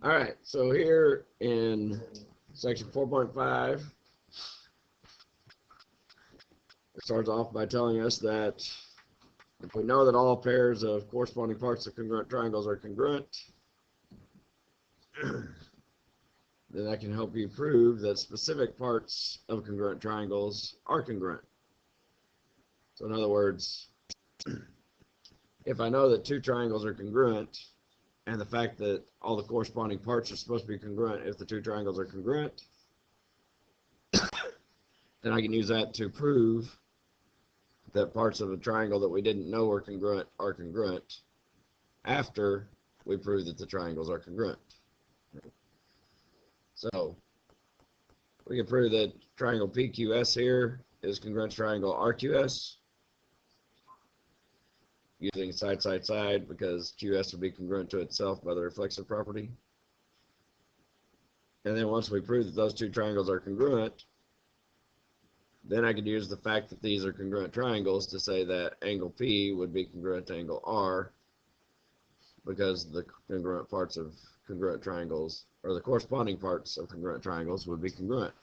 All right, so here in section 4.5, it starts off by telling us that if we know that all pairs of corresponding parts of congruent triangles are congruent, then that can help you prove that specific parts of congruent triangles are congruent. So in other words, if I know that two triangles are congruent, and the fact that all the corresponding parts are supposed to be congruent if the two triangles are congruent, then I can use that to prove that parts of a triangle that we didn't know were congruent are congruent after we prove that the triangles are congruent. So we can prove that triangle PQS here is congruent to triangle RQS using side, side, side, because QS would be congruent to itself by the reflexive property. And then once we prove that those two triangles are congruent, then I could use the fact that these are congruent triangles to say that angle P would be congruent to angle R, because the congruent parts of congruent triangles, or the corresponding parts of congruent triangles, would be congruent.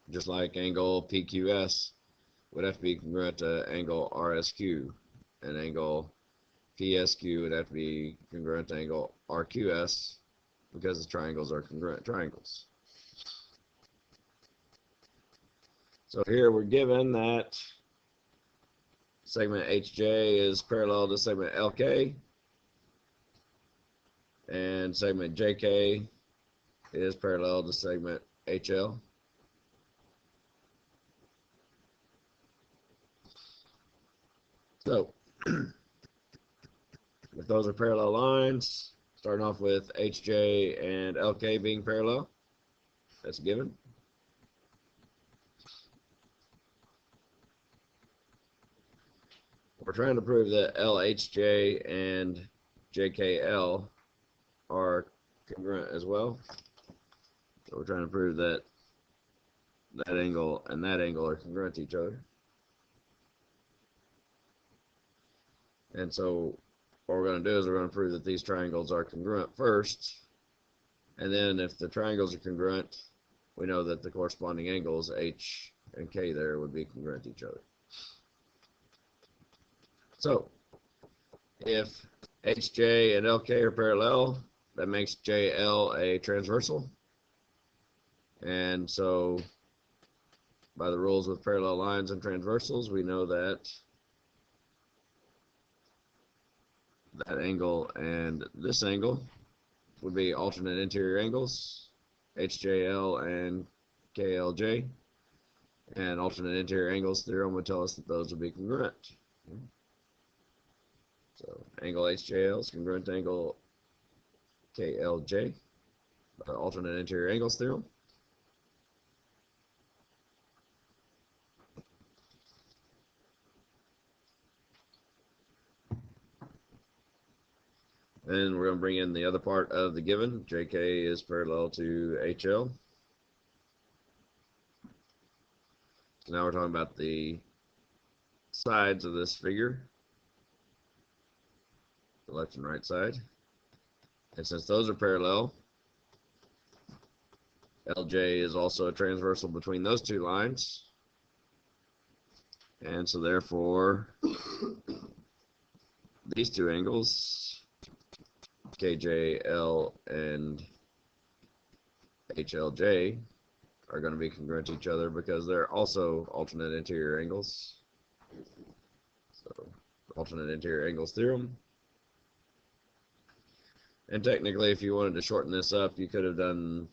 Just like angle PQS would have to be congruent to angle RSQ, and angle PSQ would have to be congruent to angle RQS, because the triangles are congruent triangles. So here we're given that segment HJ is parallel to segment LK, and segment JK is parallel to segment HL. So if those are parallel lines, starting off with HJ and LK being parallel, that's a given. We're trying to prove that LHJ and JKL are congruent as well. So we're trying to prove that that angle and that angle are congruent to each other. And so what we're going to do is we're going to prove that these triangles are congruent first. And then if the triangles are congruent, we know that the corresponding angles H and K there would be congruent to each other. So if HJ and LK are parallel, that makes JL a transversal. And so by the rules with parallel lines and transversals, we know that that angle and this angle would be alternate interior angles, HJL and KLJ, and alternate interior angles theorem would tell us that those would be congruent. So angle HJL is congruent to angle KLJ by alternate interior angles theorem. Then we're going to bring in the other part of the given. JK is parallel to HL. So now we're talking about the sides of this figure, the left and right side. And since those are parallel, LJ is also a transversal between those two lines. And so therefore, these two angles, KJL and HLJ, are going to be congruent to each other because they're also alternate interior angles. So, alternate interior angles theorem. And technically, if you wanted to shorten this up, you could have done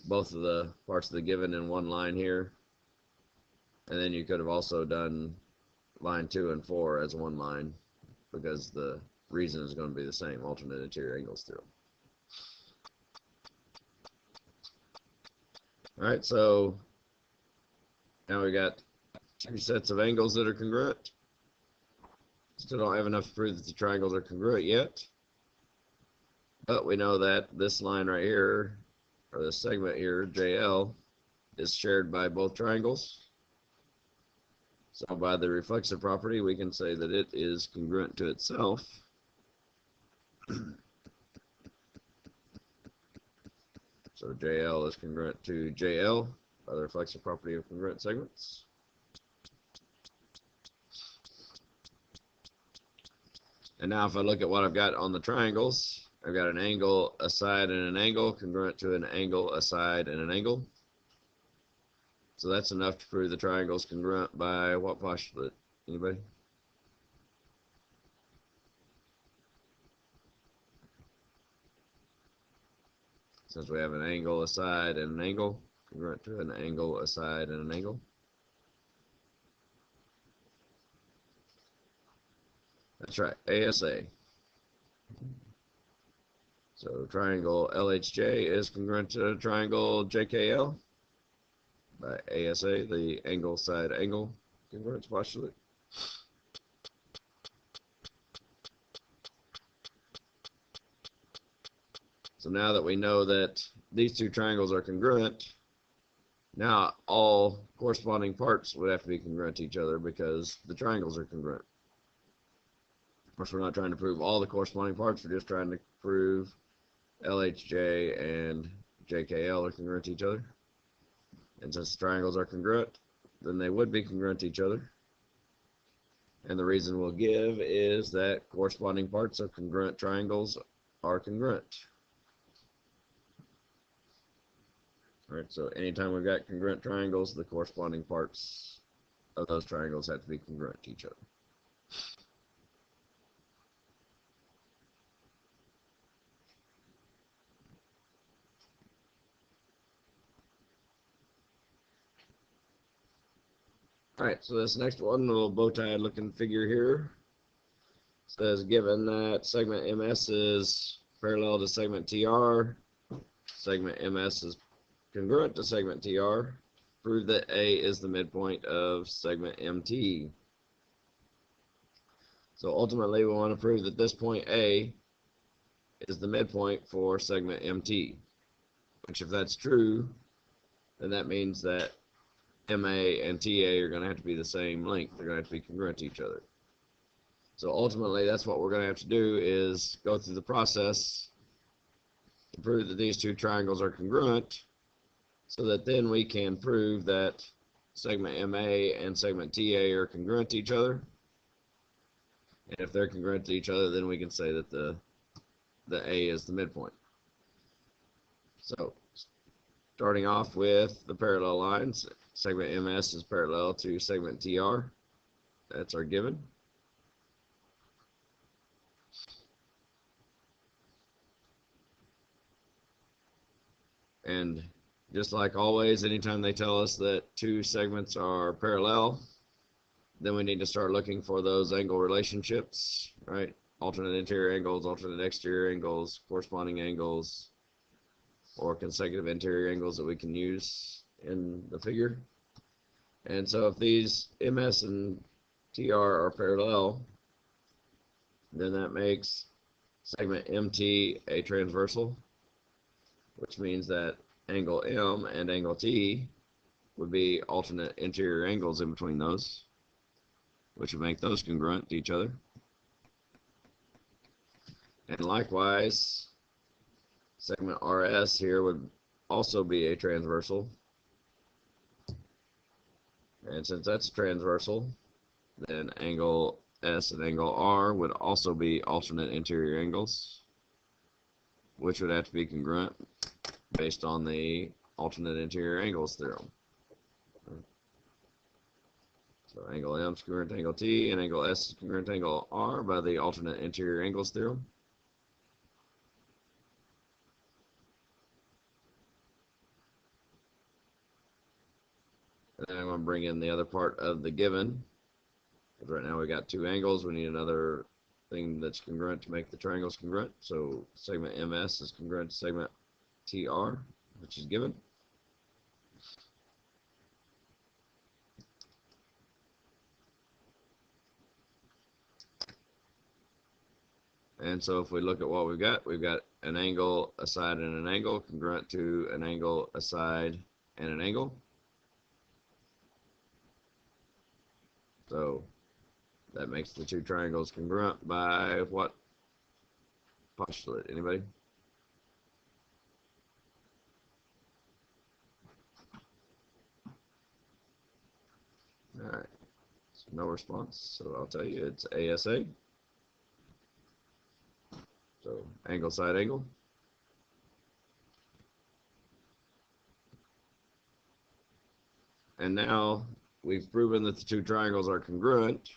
both of the parts of the given in one line here. And then you could have also done line 2 and 4 as one line, because the reason is going to be the same, alternate interior angles theorem. All right, so now we got two sets of angles that are congruent. Still don't have enough to prove that the triangles are congruent yet. But we know that this line right here, or this segment here, JL, is shared by both triangles. So by the reflexive property, we can say that it is congruent to itself. So JL is congruent to JL by the reflexive property of congruent segments. And now if I look at what I've got on the triangles, I've got an angle, a side, and an angle congruent to an angle, a side, and an angle. So that's enough to prove the triangle is congruent by what postulate? Anybody? Since we have an angle, a side, and an angle, congruent to an angle, a side, and an angle. That's right, ASA. So triangle LHJ is congruent to triangle JKL by ASA, the angle, side, angle congruence postulate. So now that we know that these two triangles are congruent, now all corresponding parts would have to be congruent to each other because the triangles are congruent. Of course, we're not trying to prove all the corresponding parts, we're just trying to prove LHJ and JKL are congruent to each other. And since the triangles are congruent, then they would be congruent to each other. And the reason we'll give is that corresponding parts of congruent triangles are congruent. Alright, so anytime we've got congruent triangles, the corresponding parts of those triangles have to be congruent to each other. Alright, so this next one, a little bow tie looking figure here, says given that segment MS is parallel to segment TR, segment MS is congruent to segment TR, prove that A is the midpoint of segment MT. So ultimately we want to prove that this point A is the midpoint for segment MT, which if that's true, then that means that MA and TA are going to have to be the same length. They're going to have to be congruent to each other. So ultimately that's what we're going to have to do is go through the process to prove that these two triangles are congruent, so that then we can prove that segment MA and segment TA are congruent to each other. And if they're congruent to each other, then we can say that the A is the midpoint. So starting off with the parallel lines, segment MS is parallel to segment TR. That's our given. And just like always, anytime they tell us that two segments are parallel, then we need to start looking for those angle relationships, right? Alternate interior angles, alternate exterior angles, corresponding angles, or consecutive interior angles that we can use in the figure. And so if these MS and TR are parallel, then that makes segment MT a transversal, which means that angle M and angle T would be alternate interior angles in between those, which would make those congruent to each other. And likewise, segment RS here would also be a transversal. And since that's transversal, then angle S and angle R would also be alternate interior angles, which would have to be congruent based on the alternate interior angles theorem. So angle M is congruent to angle T, and angle S is congruent to angle R by the alternate interior angles theorem. And then I'm going to bring in the other part of the given. Because right now we got two angles, we need another thing that's congruent to make the triangles congruent. So segment MS is congruent to segment TR, which is given. And so if we look at what we've got an angle, a side, and an angle congruent to an angle, a side, and an angle. So that makes the two triangles congruent by what postulate? Anybody? Alright, so no response, so I'll tell you it's ASA. So angle, side angle. And now we've proven that the two triangles are congruent.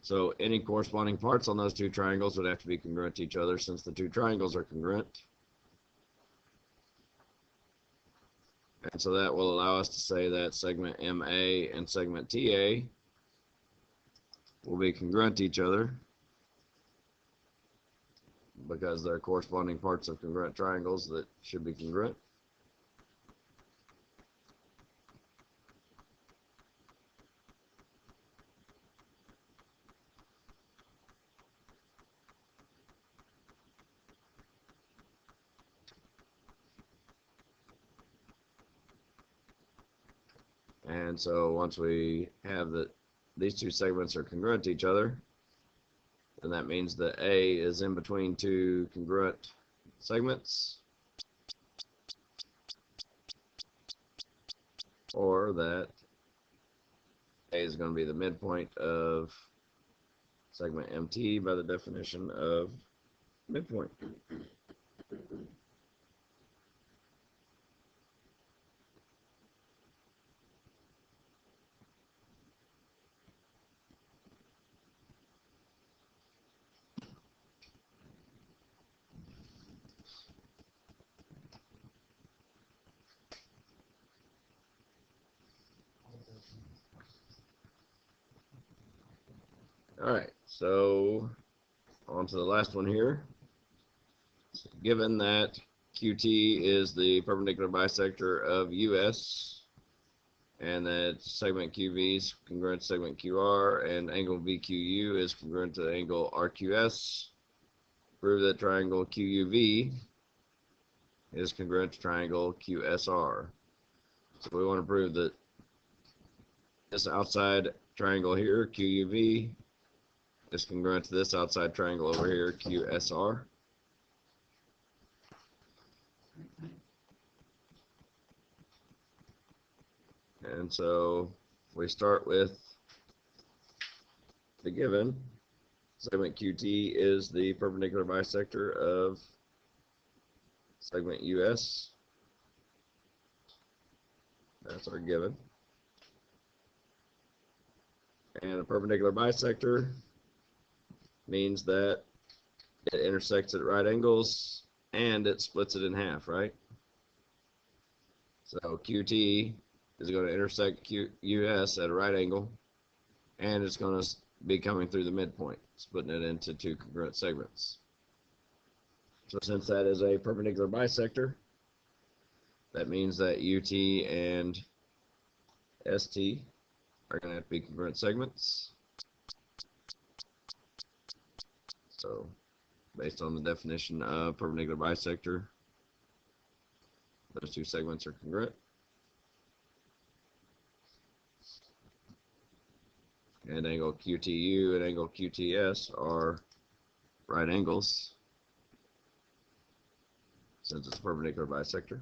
So any corresponding parts on those two triangles would have to be congruent to each other since the two triangles are congruent. And so that will allow us to say that segment MA and segment TA will be congruent to each other because they're corresponding parts of congruent triangles that should be congruent. And so once we have that these two segments are congruent to each other, then that means that A is in between two congruent segments, or that A is going to be the midpoint of segment MT by the definition of midpoint. Alright, so on to the last one here. Given that QT is the perpendicular bisector of US, and that segment QV is congruent to segment QR, and angle VQU is congruent to angle RQS, prove that triangle QUV is congruent to triangle QSR. So we want to prove that this outside triangle here, QUV, is congruent to this outside triangle over here, QSR. And so we start with the given. Segment QT is the perpendicular bisector of segment US. That's our given. And a perpendicular bisector means that it intersects at right angles and it splits it in half, right? So QT is going to intersect US at a right angle, and it's going to be coming through the midpoint, splitting it into two congruent segments. So since that is a perpendicular bisector, that means that UT and ST are going to have to be congruent segments. So based on the definition of perpendicular bisector, those two segments are congruent. And angle QTU and angle QTS are right angles since it's a perpendicular bisector.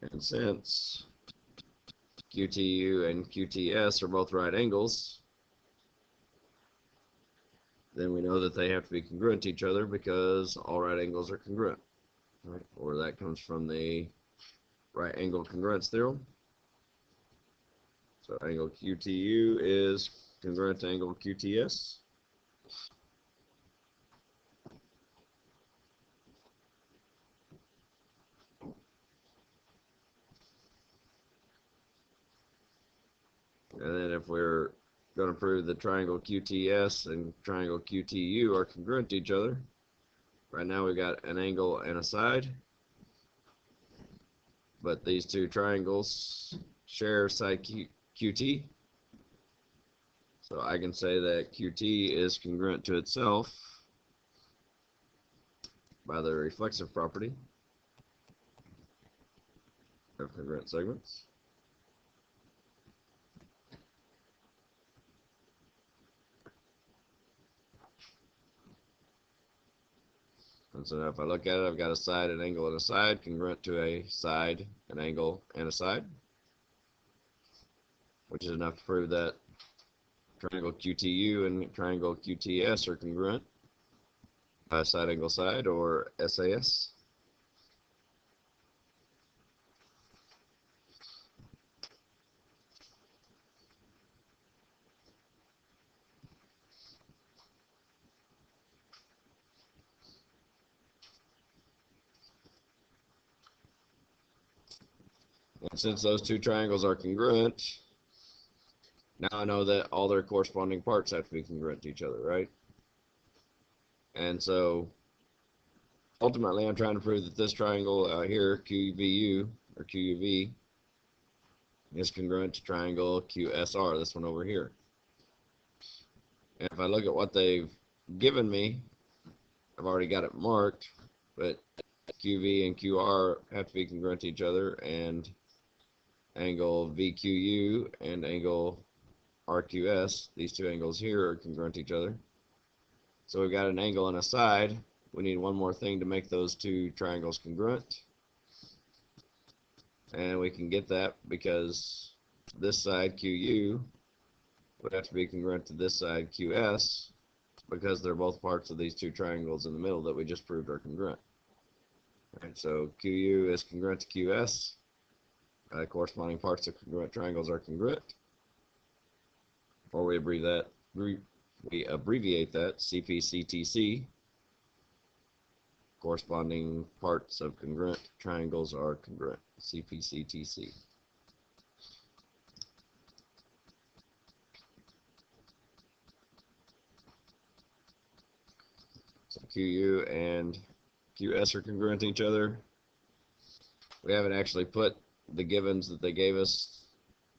And since QTU and QTS are both right angles, then we know that they have to be congruent to each other because all right angles are congruent. Right? Or that comes from the right angle congruence theorem. So angle QTU is congruent to angle QTS. And then if we're going to prove that triangle QTS and triangle QTU are congruent to each other, right now we've got an angle and a side, but these two triangles share side QT. So I can say that QT is congruent to itself by the reflexive property of congruent segments. And so now if I look at it, I've got a side, an angle, and a side, congruent to a side, an angle, and a side, which is enough to prove that triangle QTU and triangle QTS are congruent by side, angle, side, or SAS. And since those two triangles are congruent, now I know that all their corresponding parts have to be congruent to each other, right? And so ultimately I'm trying to prove that this triangle here, QVU or QUV, is congruent to triangle QSR, this one over here. And if I look at what they've given me, I've already got it marked, but QV and QR have to be congruent to each other, and angle VQU and angle RQS, these two angles here, are congruent to each other. So we've got an angle and a side. We need one more thing to make those two triangles congruent. And we can get that because this side QU would have to be congruent to this side QS, because they're both parts of these two triangles in the middle that we just proved are congruent. Alright, so QU is congruent to QS. Corresponding parts of congruent triangles are congruent. Or we abbreviate that CPCTC. Corresponding parts of congruent triangles are congruent. CPCTC. So QU and QS are congruent to each other. We haven't actually put the givens that they gave us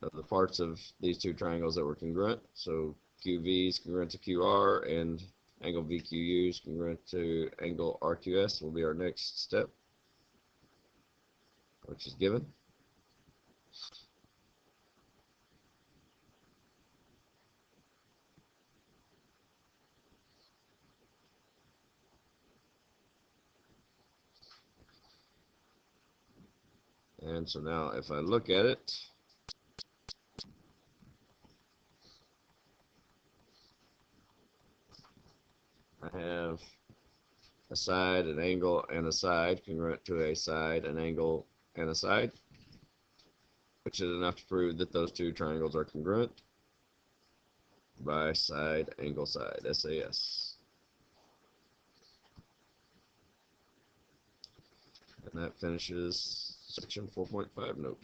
of the parts of these two triangles that were congruent. So QV is congruent to QR, and angle VQU is congruent to angle RQS will be our next step, which is given. And so now if I look at it, I have a side, an angle, and a side congruent to a side, an angle, and a side, which is enough to prove that those two triangles are congruent by side, angle, side, SAS. And that finishes section 4.5 note.